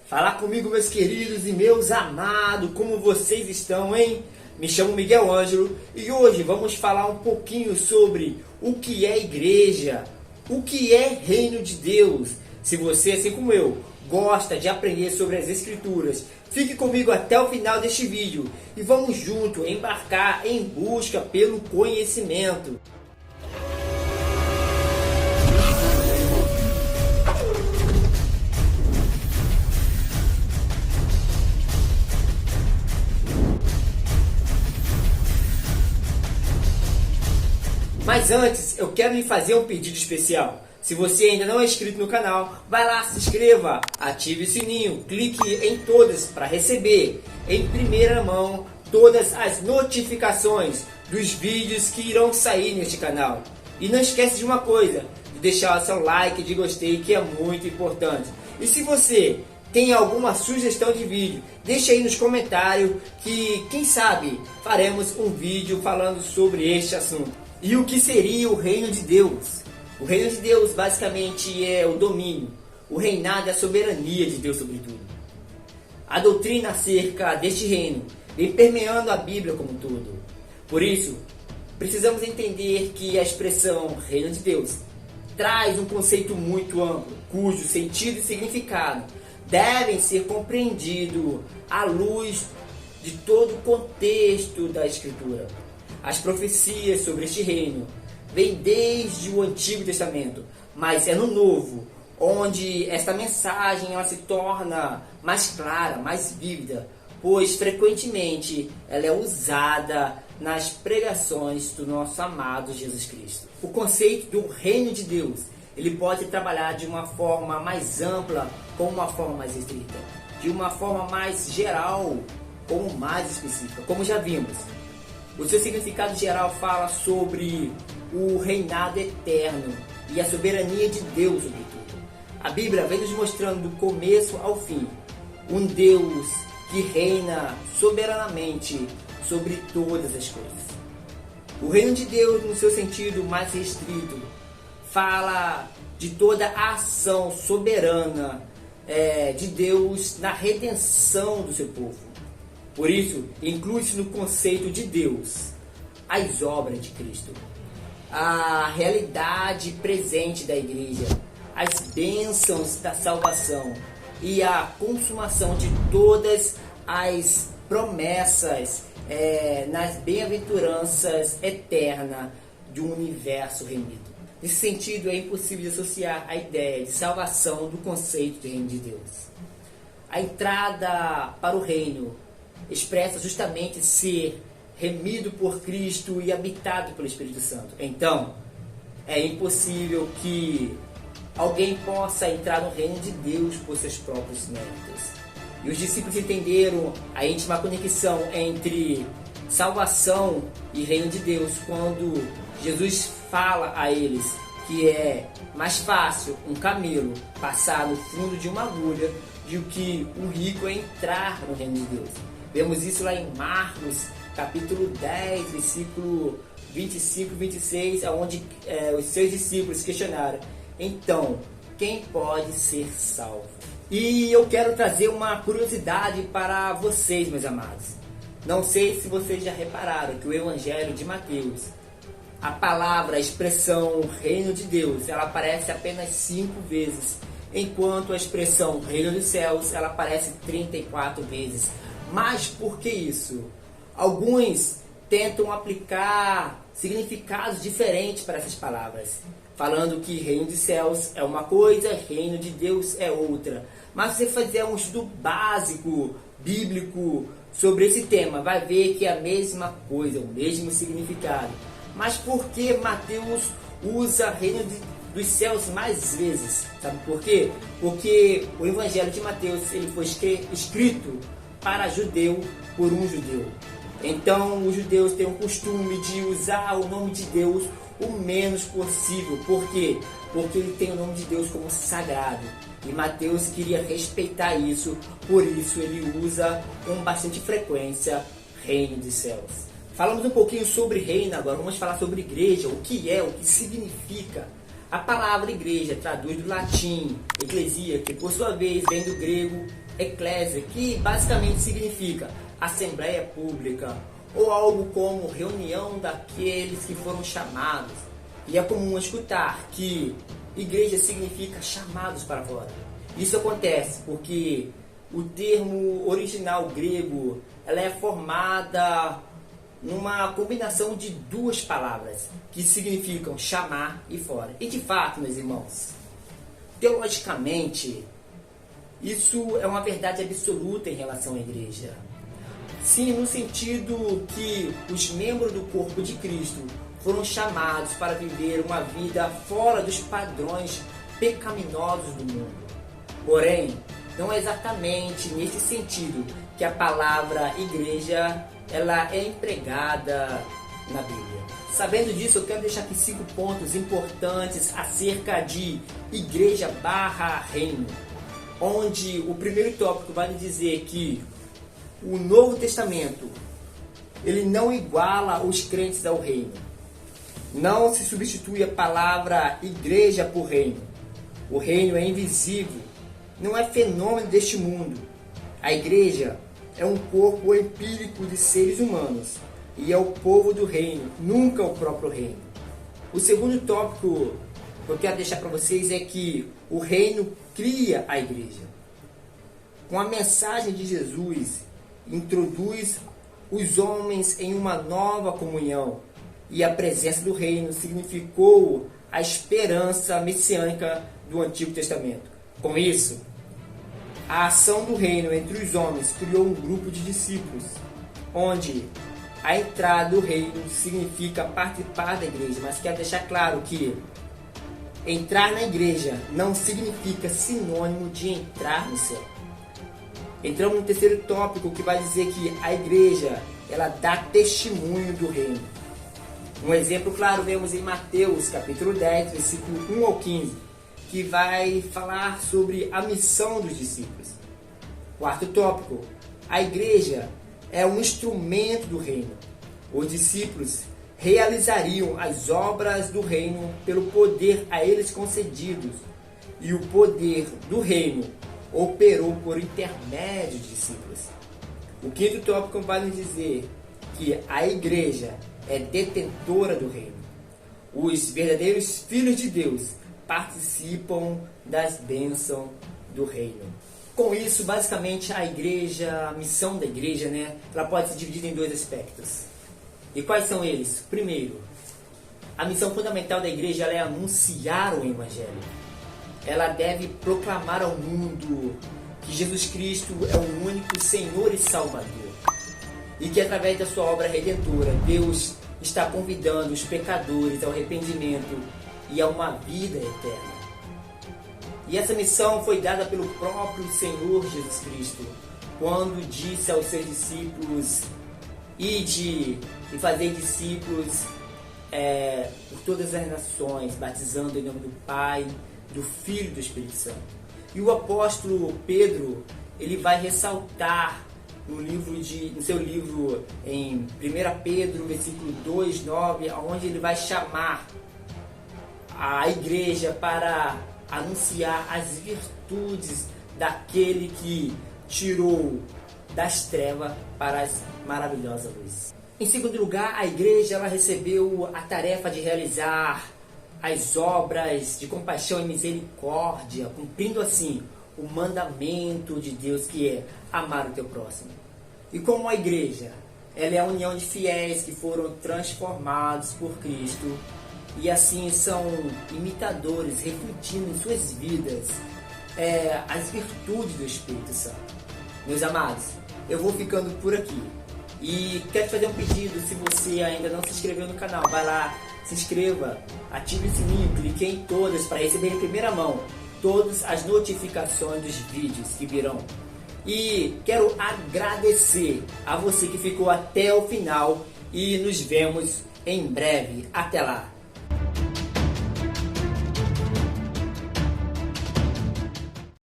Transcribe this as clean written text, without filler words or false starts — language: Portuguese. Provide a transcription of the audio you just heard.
Fala comigo, meus queridos e meus amados, como vocês estão, hein? Me chamo Miguel Ângelo e hoje vamos falar um pouquinho sobre o que é igreja, o que é reino de Deus. Se você, assim como eu, gosta de aprender sobre as escrituras, fique comigo até o final deste vídeo e vamos junto embarcar em busca pelo conhecimento. Mas antes, eu quero lhe fazer um pedido especial. Se você ainda não é inscrito no canal, vai lá, se inscreva, ative o sininho, clique em todas para receber em primeira mão todas as notificações dos vídeos que irão sair neste canal. E não esquece de uma coisa, de deixar o seu like de gostei, que é muito importante. E se você tem alguma sugestão de vídeo, deixa aí nos comentários que, quem sabe, faremos um vídeo falando sobre este assunto. E o que seria o reino de Deus? O reino de Deus basicamente é o domínio, o reinado e a soberania de Deus sobre tudo. A doutrina acerca deste reino vem permeando a Bíblia como um todo. Por isso, precisamos entender que a expressão reino de Deus traz um conceito muito amplo, cujo sentido e significado devem ser compreendidos à luz de todo o contexto da Escritura. As profecias sobre este reino vêm desde o Antigo Testamento, mas é no Novo, onde esta mensagem ela se torna mais clara, mais vívida, pois frequentemente ela é usada nas pregações do nosso amado Jesus Cristo. O conceito do reino de Deus, ele pode trabalhar de uma forma mais ampla como uma forma mais restrita, de uma forma mais geral como mais específica, como já vimos. O seu significado geral fala sobre o reinado eterno e a soberania de Deus sobre tudo. A Bíblia vem nos mostrando do começo ao fim um Deus que reina soberanamente sobre todas as coisas. O reino de Deus, no seu sentido mais restrito, fala de toda a ação soberana de Deus na redenção do seu povo. Por isso, inclui-se no conceito de Deus as obras de Cristo, a realidade presente da igreja, as bênçãos da salvação e a consumação de todas as promessas nas bem-aventuranças eternas de um universo remido. Nesse sentido, é impossível associar a ideia de salvação do conceito de reino de Deus. A entrada para o reino expressa justamente ser remido por Cristo e habitado pelo Espírito Santo. Então, é impossível que alguém possa entrar no reino de Deus por seus próprios méritos. E os discípulos entenderam a íntima conexão entre salvação e reino de Deus quando Jesus fala a eles que é mais fácil um camelo passar no fundo de uma agulha do que um rico entrar no reino de Deus. Vemos isso lá em Marcos, capítulo 10, versículo 25 e 26, onde os seus discípulos questionaram: então, quem pode ser salvo? E eu quero trazer uma curiosidade para vocês, meus amados. Não sei se vocês já repararam que o Evangelho de Mateus, a palavra, a expressão reino de Deus, ela aparece apenas 5 vezes, enquanto a expressão reino dos céus, ela aparece 34 vezes. Mas por que isso? Alguns tentam aplicar significados diferentes para essas palavras, falando que reino dos céus é uma coisa, reino de Deus é outra. Mas se você fizer um estudo básico, bíblico, sobre esse tema, vai ver que é a mesma coisa, o mesmo significado. Mas por que Mateus usa reino dos céus mais vezes? Sabe por quê? Porque o Evangelho de Mateus ele foi escrito para judeu por um judeu. Então os judeus têm o costume de usar o nome de Deus o menos possível. Por quê? Porque ele tem o nome de Deus como sagrado. E Mateus queria respeitar isso, por isso ele usa com bastante frequência reino dos céus. Falamos um pouquinho sobre reino, agora vamos falar sobre igreja, o que é, o que significa. A palavra igreja traduz do latim eclesia, que por sua vez vem do grego eclésia, que basicamente significa assembleia pública, ou algo como reunião daqueles que foram chamados. E é comum escutar que igreja significa chamados para fora. Isso acontece porque o termo original grego, ela é formada numa combinação de duas palavras que significam chamar e fora. E de fato, meus irmãos, teologicamente, isso é uma verdade absoluta em relação à igreja. Sim, no sentido que os membros do corpo de Cristo foram chamados para viver uma vida fora dos padrões pecaminosos do mundo. Porém, não é exatamente nesse sentido que a palavra igreja ela é empregada na Bíblia. Sabendo disso, eu quero deixar aqui 5 pontos importantes acerca de igreja / reino, onde o primeiro tópico vai dizer que o Novo Testamento ele não iguala os crentes ao reino. Não se substitui a palavra igreja por reino. O reino é invisível, não é fenômeno deste mundo. A igreja é um corpo empírico de seres humanos e é o povo do reino, nunca o próprio reino. O segundo tópico que eu quero deixar para vocês é que o reino cria a igreja. Com a mensagem de Jesus, introduz os homens em uma nova comunhão, e a presença do reino significou a esperança messiânica do Antigo Testamento. Com isso, a ação do reino entre os homens criou um grupo de discípulos, onde a entrada do reino significa participar da igreja, mas quero deixar claro que entrar na igreja não significa sinônimo de entrar no céu. Entramos no terceiro tópico, que vai dizer que a igreja ela dá testemunho do reino. Um exemplo claro vemos em Mateus capítulo 10, versículo 1 ao 15, que vai falar sobre a missão dos discípulos. Quarto tópico, a igreja é um instrumento do reino. Os discípulos realizariam as obras do reino pelo poder a eles concedidos, e o poder do reino operou por intermédio de discípulos. O quinto tópico vai nos dizer que a igreja é detentora do reino. Os verdadeiros filhos de Deus participam das bênçãos do reino. Com isso, basicamente, a igreja, a missão da igreja, ela pode ser dividida em 2 aspectos. E quais são eles? Primeiro, a missão fundamental da igreja ela é anunciar o evangelho. Ela deve proclamar ao mundo que Jesus Cristo é o único Senhor e Salvador. E que através da sua obra redentora, Deus está convidando os pecadores ao arrependimento e a uma vida eterna. E essa missão foi dada pelo próprio Senhor Jesus Cristo, quando disse aos seus discípulos: ide e fazei discípulos por todas as nações, batizando em nome do Pai, do Filho e do Espírito Santo. E o apóstolo Pedro, ele vai ressaltar no seu livro em 1 Pedro, versículo 2, 9, onde ele vai chamar a igreja para anunciar as virtudes daquele que tirou das trevas para as maravilhosas luzes. Em segundo lugar, a igreja ela recebeu a tarefa de realizar as obras de compaixão e misericórdia, cumprindo assim o mandamento de Deus, que é amar o teu próximo. E como a igreja, ela é a união de fiéis que foram transformados por Cristo e assim são imitadores, refletindo em suas vidas as virtudes do Espírito Santo. Meus amados, eu vou ficando por aqui e quero te fazer um pedido. Se você ainda não se inscreveu no canal, vai lá, se inscreva, ative o sininho, clique em todas para receber em primeira mão todas as notificações dos vídeos que virão. E quero agradecer a você que ficou até o final e nos vemos em breve. Até lá!